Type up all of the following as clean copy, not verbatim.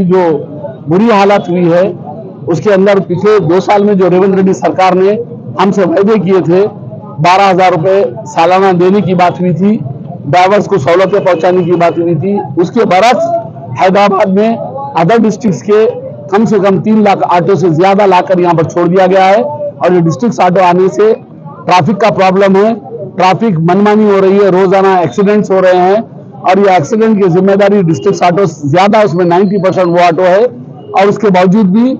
जो बुरी हालत हुई है उसके अंदर पिछले 2 साल में जो रेवंत रेड्डी सरकार ने हमसे वायदे किए थे, 12,000 रुपए सालाना देने की बात हुई थी, ड्राइवर्स को सहूलतें पहुंचाने की बात हुई थी। उसके बरस हैदराबाद में अदर डिस्ट्रिक्ट्स के कम से कम 3 लाख ऑटो से ज्यादा लाकर यहाँ पर छोड़ दिया गया है। और ये डिस्ट्रिक्ट ऑटो आने से ट्रैफिक का प्रॉब्लम है, ट्रैफिक मनमानी हो रही है, रोजाना एक्सीडेंट्स हो रहे हैं। और ये एक्सीडेंट की जिम्मेदारी डिस्ट्रिक्ट ऑटो ज्यादा, उसमें 90% वो ऑटो है। और उसके बावजूद भी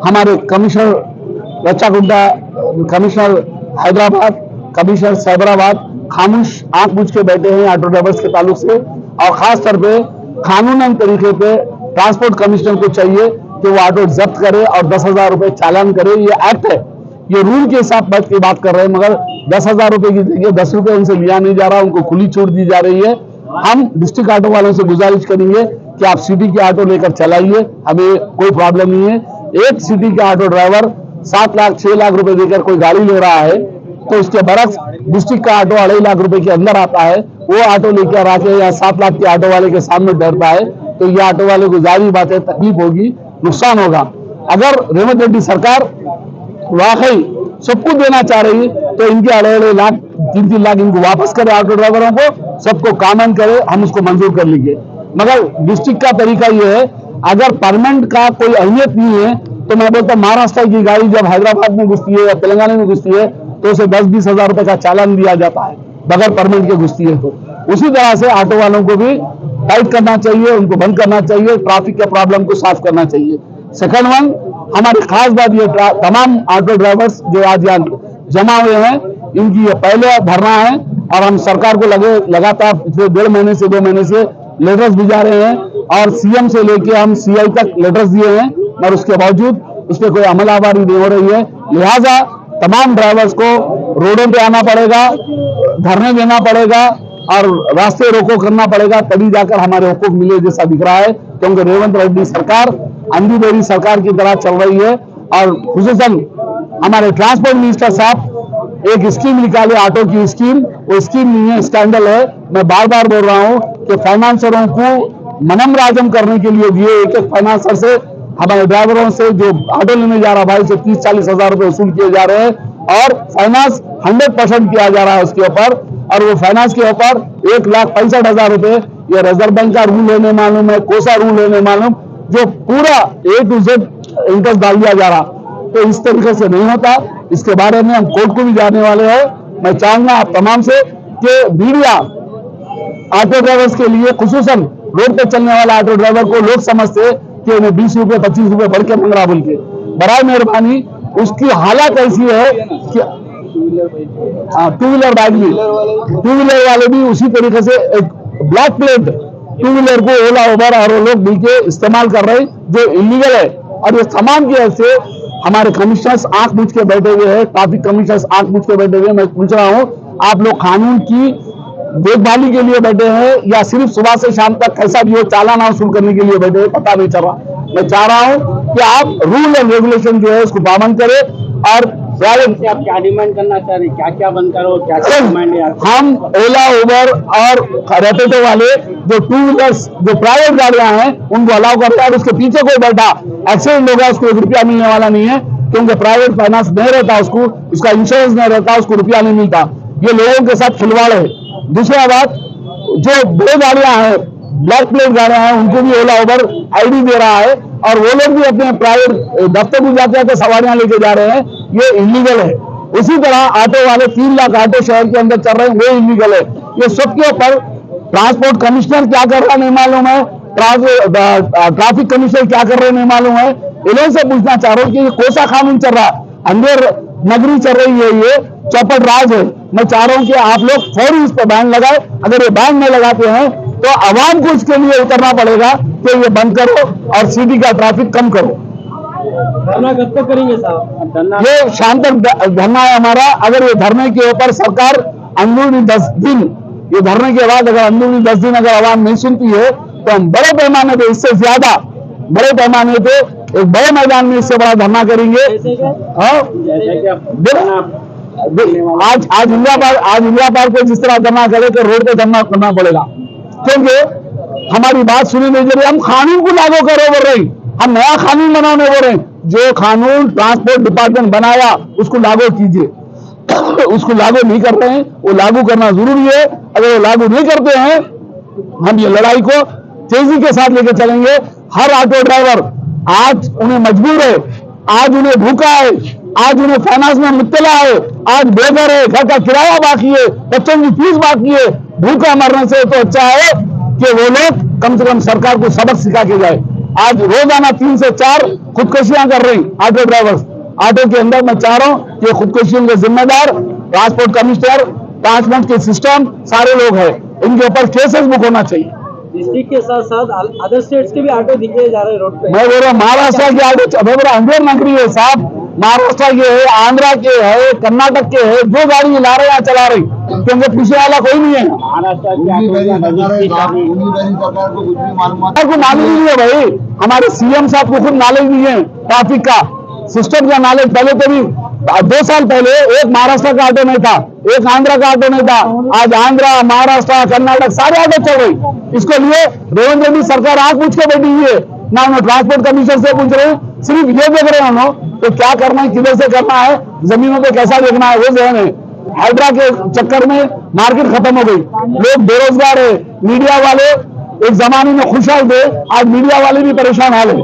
हमारे commissioner Rachakonda, commissioner Hyderabad, commissioner Cyberabad खामोश आंख बुझ के बैठे हैं ऑटो ड्राइवर्स के ताल्लुक से। और खास तौर पे कानूनन तरीके पे ट्रांसपोर्ट कमिश्नर को चाहिए कि वो ऑटो जब्त करे और 10,000 रुपए चालान करे। ये एक्ट है, ये रूल के हिसाब की बात कर रहे हैं, मगर 10,000 रुपए की जगह 10 रुपए उनसे लिया नहीं जा रहा, उनको खुली छूट दी जा रही है। हम डिस्ट्रिक्ट ऑटो वालों से गुजारिश करेंगे कि आप सिटी के ऑटो लेकर चलाइए, हमें कोई प्रॉब्लम नहीं है। एक सिटी का ऑटो ड्राइवर 7 लाख 6 लाख रुपए देकर कोई गाड़ी ले रहा है, तो उसके बरस डिस्ट्रिक्ट का ऑटो 2.5 लाख रुपए के अंदर आता है। वो ऑटो लेकर आके या 7 लाख के ऑटो वाले के सामने डरता है, तो ये ऑटो वाले को जारी बात है, तकलीफ होगी, नुकसान होगा। अगर रेवंत रेड्डी सरकार वाकई सब कुछ देना चाह रही है तो इनके 2.5 लाख 3-3 लाख इनको वापस करे ऑटो ड्राइवरों को, सबको कॉमन करे, हम उसको मंजूर कर लेंगे। मगर डिस्ट्रिक्ट का तरीका ये है, अगर परमानेंट का कोई अहमियत नहीं है तो मैं बोलता महाराष्ट्र की गाड़ी जब हैदराबाद में घुसती है या तेलंगाना में घुसती है तो उसे 10-20 हजार रुपए का चालान दिया जाता है, बगैर परमानेंट के घुसती है। तो उसी तरह से ऑटो वालों को भी टाइट करना चाहिए, उनको बंद करना चाहिए, ट्रैफिक के प्रॉब्लम को साफ करना चाहिए। सेकंड वन, हमारी खास बात ये, तमाम ऑटो ड्राइवर्स जो आज यहाँ जमा हुए हैं, इनकी ये पहले धरना है और हम सरकार को लगातार पिछले 1.5 महीने से 2 महीने से लेटर्स भिजा रहे हैं और सीएम से लेके हम सीआई तक लेटर्स दिए हैं, और उसके बावजूद उस पर कोई अमलावरी नहीं हो रही है। लिहाजा तमाम ड्राइवर्स को रोडों पे आना पड़ेगा, धरने देना पड़ेगा और रास्ते रोको करना पड़ेगा, तभी जाकर हमारे हुकूक मिले जैसा दिख रहा है। क्योंकि रेवंत रेड्डी सरकार अंधी सरकार की तरह चल रही है। और खुसूसन हमारे ट्रांसपोर्ट मिनिस्टर साहब एक स्कीम निकाले, ऑटो की स्कीम, वो स्कीम नहीं है, स्कैंडल है। मैं बार बार बोल रहा हूं कि फाइनेंसरों को मनम राजम करने के लिए दिए, एक फाइनेंसर से, हमारे ड्राइवरों से जो ऑटो लेने जा रहा भाई से 30-40 हजार रुपए वसूल किए जा रहे हैं और फाइनेंस 100% किया जा रहा है उसके ऊपर। और वो फाइनेंस के ऊपर 1,65,000 रुपए ये रिजर्व बैंक का रूल लेने मालूम है, कोसा रूल लेने मालूम, जो पूरा A to Z इंटरेस्ट डाल दिया जा रहा। तो इस तरीके से नहीं होता, इसके बारे में हम कोर्ट को भी जाने वाले हैं। मैं चाहूंगा आप तमाम से कि मीडिया ऑटो ड्राइवर्स के लिए, खुसूसन रोड पे चलने वाला ऑटो ड्राइवर को लोग समझते कि उन्हें 20 रुपए 25 रुपए बढ़ के मंग रहा बोल के, बराए मेहरबानी उसकी हालत ऐसी है कि टू व्हीलर बाइक भी, टू व्हीलर वाले भी उसी तरीके से एक ब्लैक प्लेट टू व्हीलर को ओला उबर और वो लोग मिलके इस्तेमाल कर रहे हैं, जो इलीगल है। और ये तमाम की वजह से हमारे कमिश्नर्स आंख बुझ के बैठे हुए हैं, ट्रैफिक कमिश्नर्स आंख बुझ के बैठे हुए हैं। मैं पूछ रहा हूं, आप लोग कानून की देखभाली के लिए बैठे हैं या सिर्फ सुबह से शाम तक कैसा भी हो चालान वसूल करने के लिए बैठे हैं, पता नहीं चल रहा। मैं चाह रहा हूं कि आप रूल एंड रेगुलेशन जो है उसको पाबंद करें। और से आप क्या डिमांड करना चाह रहे हैं, क्या क्या बंद करो, क्या क्या डिमांड है? हम ओला उबर और रैपिडो वाले जो टू व्हीलर्स, जो प्राइवेट गाड़ियां हैं, उनको अलाउ करता है। उसके पीछे कोई बैठा एक्सीडेंट होगा, उसको 1 रुपया मिलने वाला नहीं है, क्योंकि प्राइवेट फाइनेंस नहीं रहता, उसको उसका इंश्योरेंस नहीं रहता, उसको रुपया नहीं मिलता। ये लोगों के साथ खिलवाड़ है। दूसरा बात, जो बड़े गाड़ियां हैं, ब्लैक प्लेट गाड़ियां हैं, उनको भी ओला उबर आईडी दे रहा है और वो लोग भी अपने प्राइवेट दफ्तर में जाते हैं सवारियां लेके जा रहे हैं, ये इलीगल है। उसी तरह ऑटो वाले 3 लाख ऑटो शहर के अंदर चल रहे हैं, वो इलीगल है। ये सबके ऊपर ट्रांसपोर्ट कमिश्नर क्या कर रहा है नहीं मालूम है, ट्रैफिक कमिश्नर क्या कर रहे हैं नहीं मालूम है। इन्हें से पूछना चाह रहा हूँ कि ये कोसा कानून चल रहा है, अंदर नगरी चल रही है, ये चौपट राज है। मैं चाह रहा हूँ कि आप लोग फौरी इस पर बैन लगाए। अगर ये बैन नहीं लगाते हैं तो आवाम को इसके लिए उतरना पड़ेगा कि ये बंद करो और सिटी का ट्रैफिक कम करो। धरना कब तक करेंगे साहब? ये शाम तक धरना है हमारा। अगर ये धरने के ऊपर सरकार अंदरूनी 10 दिन, ये धरने के बाद अगर अंदरूनी 10 दिन अगर आवाम नहीं सुनती है तो हम बड़े पैमाने पे, इससे ज्यादा बड़े पैमाने पे एक बड़े मैदान में इससे बड़ा धरना करेंगे। आज इंडिया पार्क पे जिस तरह धरना करे तो रोड पे धरना करना पड़ेगा, क्योंकि हमारी बात सुनी नहीं जा रही। हम कानून को लागू करो बोल रहे हैं, हम नया कानून बनाने बोल रहे हैं। जो कानून ट्रांसपोर्ट डिपार्टमेंट बनाया उसको लागू कीजिए। उसको लागू नहीं कर रहे हैं, वो लागू करना जरूरी है। अगर वो लागू नहीं करते हैं, हम ये लड़ाई को तेजी के साथ लेकर चलेंगे। हर ऑटो ड्राइवर आज उन्हें मजबूर है, आज उन्हें भूखा है, आज उन्हें फाइनेंस में मुब्तला है, आज बेघर है, घर का किराया बाकी है, बच्चों की फीस बाकी है। भूखा मरने से तो अच्छा है कि वो लोग कम से कम सरकार को सबक सिखा के जाए। आज रोजाना 3 से 4 खुदकुशियां कर रही ऑटो ड्राइवर्स। ऑटो के अंदर मैं चाह रहा हूं कि खुदकुशियों के जिम्मेदार ट्रांसपोर्ट कमिश्नर, ट्रांसपोर्ट के सिस्टम सारे लोग हैं, इनके ऊपर केसेस बुक होना चाहिए। डिस्ट्रिक्ट के साथ साथ अदर स्टेट्स के भी ऑटो दिखे जा रहे हैं रोड पे। मैं बोल रहा हूँ महाराष्ट्र के ऑटो, मैं बोल रहा अंधेर नगरी है साहब, महाराष्ट्र के है, आंध्रा के है, कर्नाटक के है, जो गाड़ी ला रहे हैं चला रही, क्योंकि पीछे वाला कोई नहीं है। महाराष्ट्र की सरकार को नॉलेज नहीं है भाई, हमारे सीएम साहब को खुद नॉलेज नहीं है ट्रैफिक का, सिस्टम का नॉलेज। पहले तो भी 2 साल पहले एक महाराष्ट्र का ऑटो नहीं था, एक आंध्रा का ऑटो नहीं था। आज आंध्रा, महाराष्ट्र, कर्नाटक सारे ऑटो चल रही। इसके लिए रेवंत रेड्डी सरकार आंख पूछ के बैठी हुई है ना, उन्हें ट्रांसपोर्ट कमिश्नर से पूछ रहे हैं, सिर्फ ये देख रहे हैं उन्होंने तो क्या करना है, किधर से करना है, जमीनों पे कैसा देखना है, वो जहन है। हाइड्रा के चक्कर में मार्केट खत्म हो गई, लोग बेरोजगार है। मीडिया वाले एक जमाने में खुशहाल थे, आज मीडिया वाले भी परेशान हाल है।